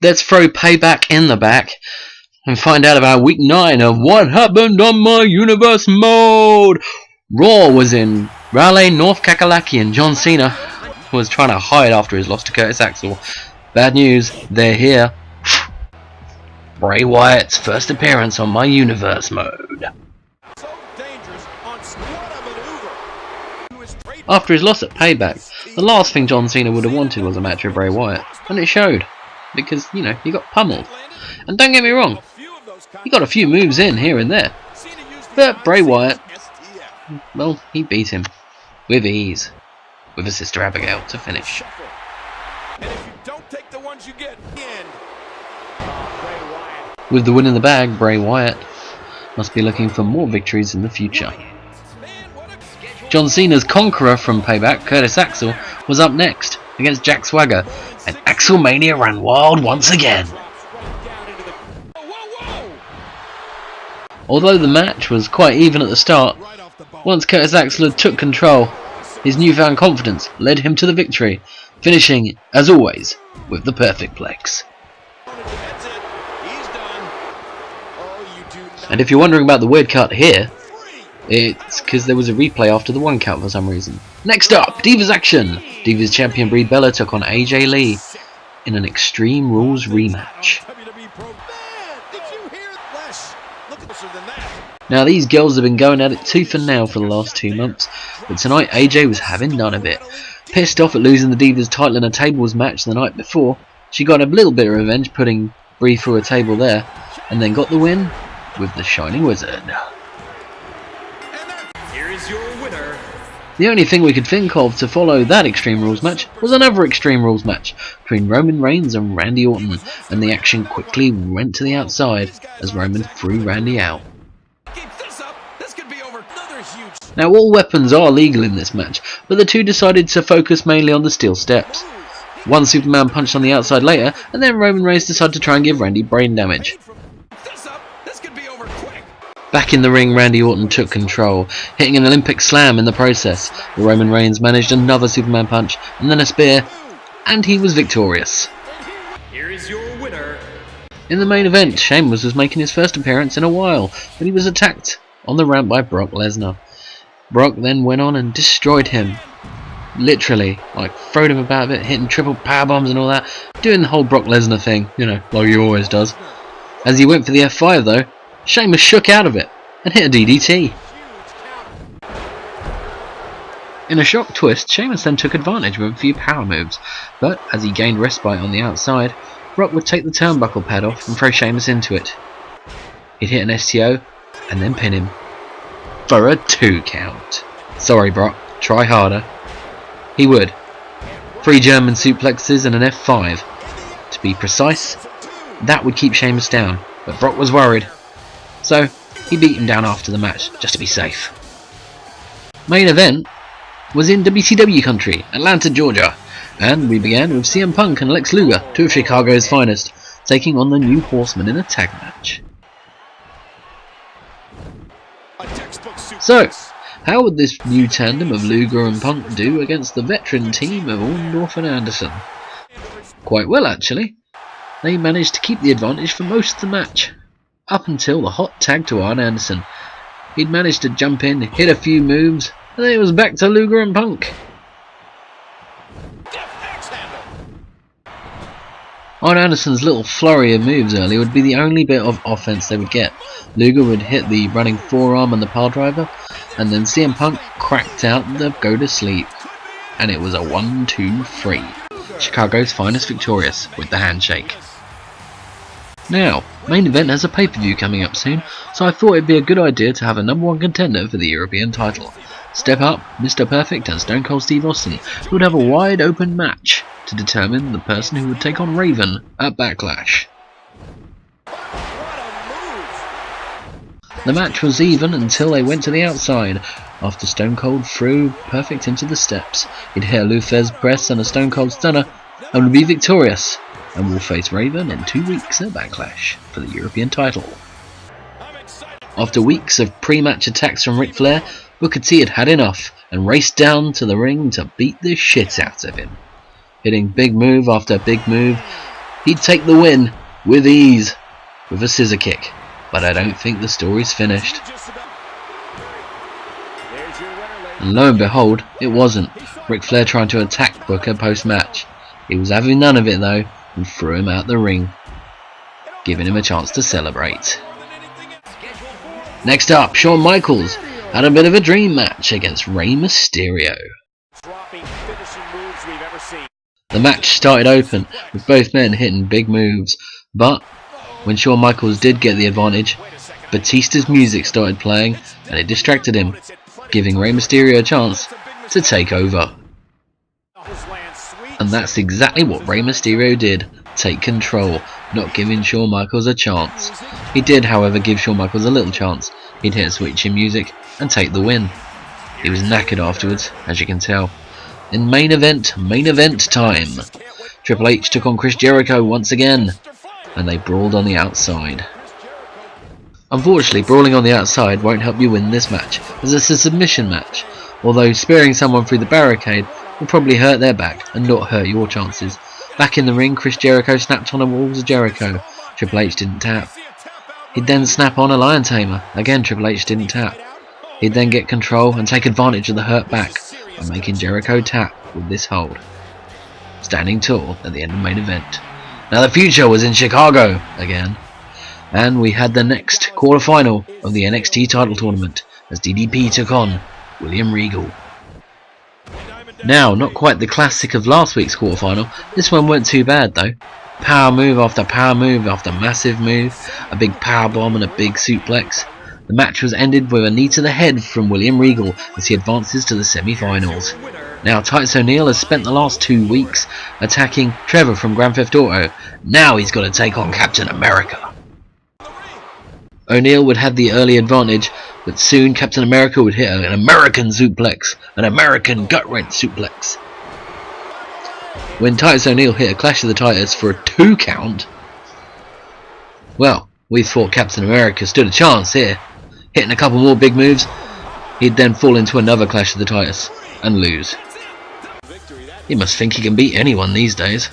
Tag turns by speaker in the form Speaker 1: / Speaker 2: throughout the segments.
Speaker 1: let's throw Payback in the back and find out about week 9 of What Happened on My Universe Mode. Raw was in Raleigh, North Kakalaki, and John Cena was trying to hide after his loss to Curtis Axel. Bad news, they're here. Bray Wyatt's first appearance on My Universe Mode. After his loss at Payback, the last thing John Cena would have wanted was a match with Bray Wyatt, and it showed, because, you know, he got pummeled. And don't get me wrong, he got a few moves in here and there, but Bray Wyatt, well, he beat him with ease, with his sister Abigail to finish. With the win in the bag, Bray Wyatt must be looking for more victories in the future. John Cena's conqueror from Payback, Curtis Axel, was up next against Jack Swagger, and Axelmania ran wild once again. Although the match was quite even at the start, once Curtis Axel took control, his newfound confidence led him to the victory, finishing, as always, with the perfect plex. And if you're wondering about the weird cut here, it's because there was a replay after the 1 count for some reason. Next up, Divas Action! Divas champion Brie Bella took on AJ Lee in an Extreme Rules rematch. Now these girls have been going at it tooth and nail for the last 2 months, but tonight AJ was having none of it. Pissed off at losing the Divas title in a tables match the night before, she got a little bit of revenge putting Brie through a table there, and then got the win with the Shining Wizard. The only thing we could think of to follow that Extreme Rules match was another Extreme Rules match between Roman Reigns and Randy Orton, and the action quickly went to the outside as Roman threw Randy out. Now all weapons are legal in this match, but the two decided to focus mainly on the steel steps. One Superman punched on the outside later, and then Roman Reigns decided to try and give Randy brain damage. Back in the ring, Randy Orton took control, hitting an Olympic slam in the process. Roman Reigns managed another Superman punch and then a spear, and he was victorious. Here is your winner. In the main event, Sheamus was making his first appearance in a while, but he was attacked on the ramp by Brock Lesnar. Brock then went on and destroyed him. Literally, like throwed him about a bit, hitting triple power bombs and all that, doing the whole Brock Lesnar thing, you know, like he always does. As he went for the F5 though, Sheamus shook out of it and hit a DDT. In a shock twist, Sheamus then took advantage with a few power moves, but as he gained respite on the outside, Brock would take the turnbuckle pad off and throw Sheamus into it. He'd hit an STO and then pin him for a 2 count. Sorry Brock, try harder. He would. 3 German suplexes and an F5. To be precise, that would keep Sheamus down, but Brock was worried. So, he beat him down after the match, just to be safe. Main event was in WCW country, Atlanta, Georgia, and we began with CM Punk and Lex Luger, 2 of Chicago's finest, taking on the New Horsemen in a tag match. So, how would this new tandem of Luger and Punk do against the veteran team of Orndorff and Anderson? Quite well actually. They managed to keep the advantage for most of the match, up until the hot tag to Arn Anderson. He'd managed to jump in, hit a few moves, and then it was back to Luger and Punk. Arn Anderson's little flurry of moves early would be the only bit of offense they would get. Luger would hit the running forearm and the pile driver, and then CM Punk cracked out the go to sleep, and it was a 1-2-3. Chicago's finest victorious with the handshake. Now, main event has a pay-per-view coming up soon, so I thought it'd be a good idea to have a #1 contender for the European title. Step Up, Mr. Perfect and Stone Cold Steve Austin would have a wide open match to determine the person who would take on Raven at Backlash. The match was even until they went to the outside. After Stone Cold threw Perfect into the steps, he'd hit a Lou Thesz press and a Stone Cold Stunner and would be victorious, and will face Raven in 2 weeks at Backlash for the European title. After weeks of pre-match attacks from Ric Flair, Booker T had had enough and raced down to the ring to beat the shit out of him. Hitting big move after big move, he'd take the win with ease with a scissor kick. But I don't think the story's finished. And lo and behold, it wasn't. Ric Flair trying to attack Booker post-match. He was having none of it though, and threw him out the ring, giving him a chance to celebrate. Next up, Shawn Michaels had a bit of a dream match against Rey Mysterio. The match started open with both men hitting big moves, but when Shawn Michaels did get the advantage, Batista's music started playing and it distracted him, giving Rey Mysterio a chance to take over. And that's exactly what Rey Mysterio did, take control, not giving Shawn Michaels a chance. He did, however, give Shawn Michaels a little chance. He'd hit a switch in music and take the win. He was knackered afterwards, as you can tell. In main event time, Triple H took on Chris Jericho once again, and they brawled on the outside. Unfortunately, brawling on the outside won't help you win this match, as it's a submission match, although spearing someone through the barricade will probably hurt their back and not hurt your chances. Back in the ring, Chris Jericho snapped on a Walls of Jericho. Triple H didn't tap. He'd then snap on a Lion Tamer. Again, Triple H didn't tap. He'd then get control and take advantage of the hurt back by making Jericho tap with this hold, standing tall at the end of the main event. Now the future was in Chicago again, and we had the next quarterfinal of the NXT title tournament as DDP took on William Regal. Now, not quite the classic of last week's quarterfinal. This one weren't too bad though. Power move after massive move, a big power bomb and a big suplex. The match was ended with a knee to the head from William Regal as he advances to the semi-finals. Now Titus O'Neil has spent the last 2 weeks attacking Trevor from Grand Theft Auto. Now he's got to take on Captain America. O'Neil would have the early advantage, but soon Captain America would hit an American suplex, an American gut-wrench suplex. When Titus O'Neil hit a Clash of the Titans for a 2 count, well, we thought Captain America stood a chance here. Hitting a couple more big moves, he'd then fall into another Clash of the Titans and lose. He must think he can beat anyone these days.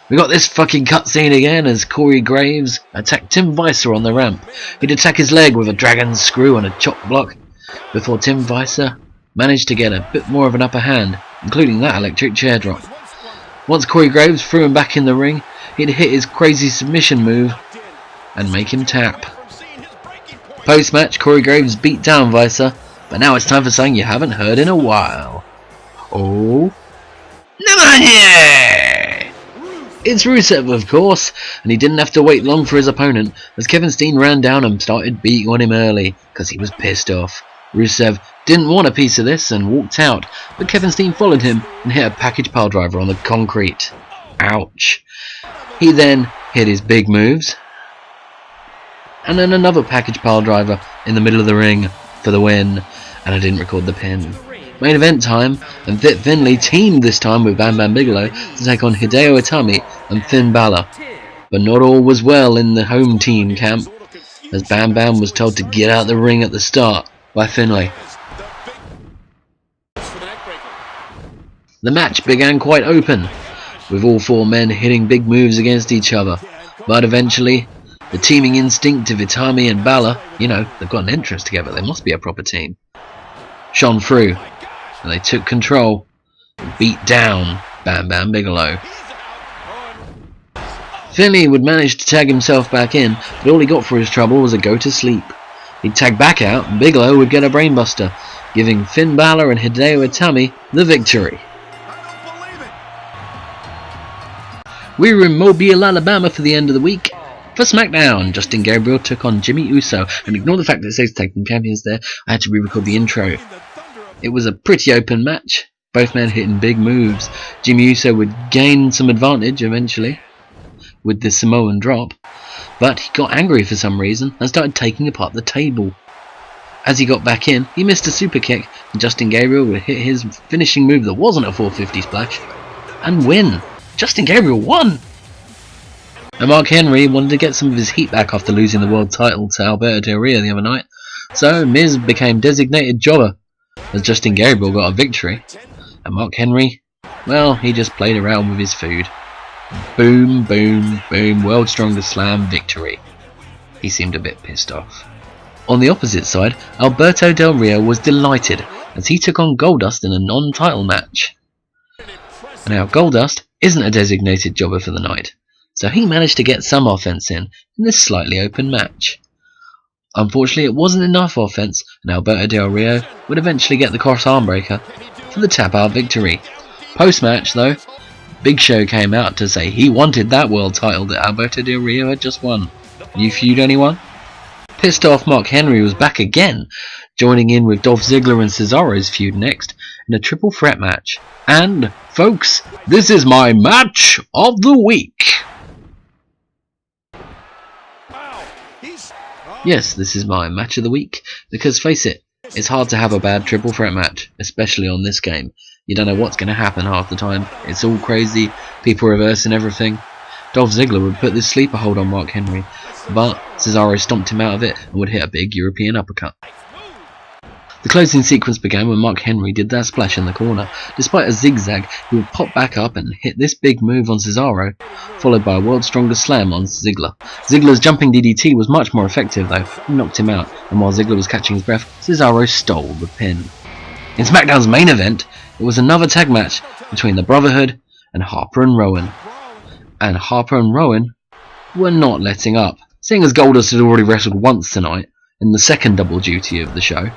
Speaker 1: We got this fucking cutscene again as Corey Graves attacked Tim Vicer on the ramp. He'd attack his leg with a dragon screw and a chop block before Tim Vicer managed to get a bit more of an upper hand, including that electric chair drop. Once Corey Graves threw him back in the ring, he'd hit his crazy submission move and make him tap. Post-match, Corey Graves beat down Vicer, but now it's time for something you haven't heard in a while. Oh, never here! It's Rusev, of course, and he didn't have to wait long for his opponent as Kevin Steen ran down and started beating on him early because he was pissed off. Rusev didn't want a piece of this and walked out, but Kevin Steen followed him and hit a package piledriver on the concrete. Ouch. He then hit his big moves, and then another package piledriver in the middle of the ring for the win, and I didn't record the pin. Main event time, and Fit Finlay teamed this time with Bam Bigalow to take on Hideo Itami and Finn Balor. But not all was well in the home team camp, as Bam Bam was told to get out the ring at the start by Finlay. The match began quite open, with all 4 men hitting big moves against each other, but eventually the teaming instinct of Itami and Balor, you know, they've got an entrance together, they must be a proper team, shone through, and they took control and beat down Bam Bam Bigalow. Finlay would manage to tag himself back in, but all he got for his trouble was a go to sleep. He'd tag back out and Bigelow would get a brainbuster, giving Finn Balor and Hideo Itami the victory. We were in Mobile, Alabama for the end of the week. For Smackdown, Justin Gabriel took on Jimmy Uso, and ignore the fact that it says Tag Team Champions there, I had to re-record the intro. It was a pretty open match, both men hitting big moves. Jimmy Uso would gain some advantage eventually with the Samoan drop, but he got angry for some reason and started taking apart the table. As he got back in, he missed a super kick, and Justin Gabriel would hit his finishing move that wasn't a 450 splash and win. Justin Gabriel won! And Mark Henry wanted to get some of his heat back after losing the world title to Alberto Del Rio the other night, so Miz became designated jobber as Justin Gabriel got a victory, and Mark Henry, well, he just played around with his food. Boom, boom, boom, World's Strongest Slam victory. He seemed a bit pissed off. On the opposite side, Alberto Del Rio was delighted as he took on Goldust in a non-title match. Now, Goldust isn't a designated jobber for the night, so he managed to get some offense in this slightly open match. Unfortunately, it wasn't enough offense, and Alberto Del Rio would eventually get the cross armbreaker for the tap-out victory. Post-match, though, Big Show came out to say he wanted that world title that Alberto Del Rio had just won. You feud anyone? Pissed off Mark Henry was back again, joining in with Dolph Ziggler and Cesaro's feud next in a triple threat match. And, folks, this is my match of the week! Yes, this is my match of the week, because face it, it's hard to have a bad triple threat match, especially on this game. You don't know what's going to happen half the time. It's all crazy, people reversing everything. Dolph Ziggler would put this sleeper hold on Mark Henry, but Cesaro stomped him out of it and would hit a big European uppercut. The closing sequence began when Mark Henry did that splash in the corner. Despite a zigzag, he would pop back up and hit this big move on Cesaro, followed by a World's Strongest Slam on Ziggler. Ziggler's jumping DDT was much more effective though, and knocked him out, and while Ziggler was catching his breath, Cesaro stole the pin. In SmackDown's main event, it was another tag match between the Brotherhood and Harper and Rowan. And Harper and Rowan were not letting up, seeing as Goldust had already wrestled once tonight in the second double duty of the show.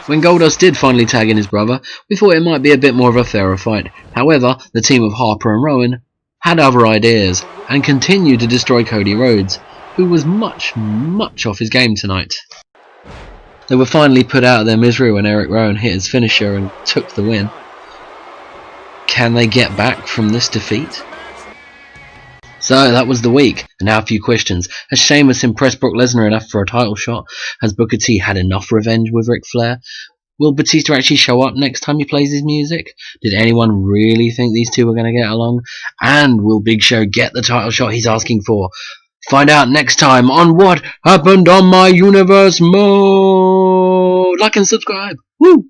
Speaker 1: When Goldust did finally tag in his brother, we thought it might be a bit more of a fairer fight. However, the team of Harper and Rowan had other ideas and continued to destroy Cody Rhodes, who was much off his game tonight. They were finally put out of their misery when Eric Rowan hit his finisher and took the win. Can they get back from this defeat? So that was the week, and now a few questions. Has Sheamus impressed Brock Lesnar enough for a title shot? Has Booker T had enough revenge with Ric Flair? Will Batista actually show up next time he plays his music? Did anyone really think these two were going to get along? And will Big Show get the title shot he's asking for? Find out next time on What Happened on My Universe Mode. Like and subscribe. Woo!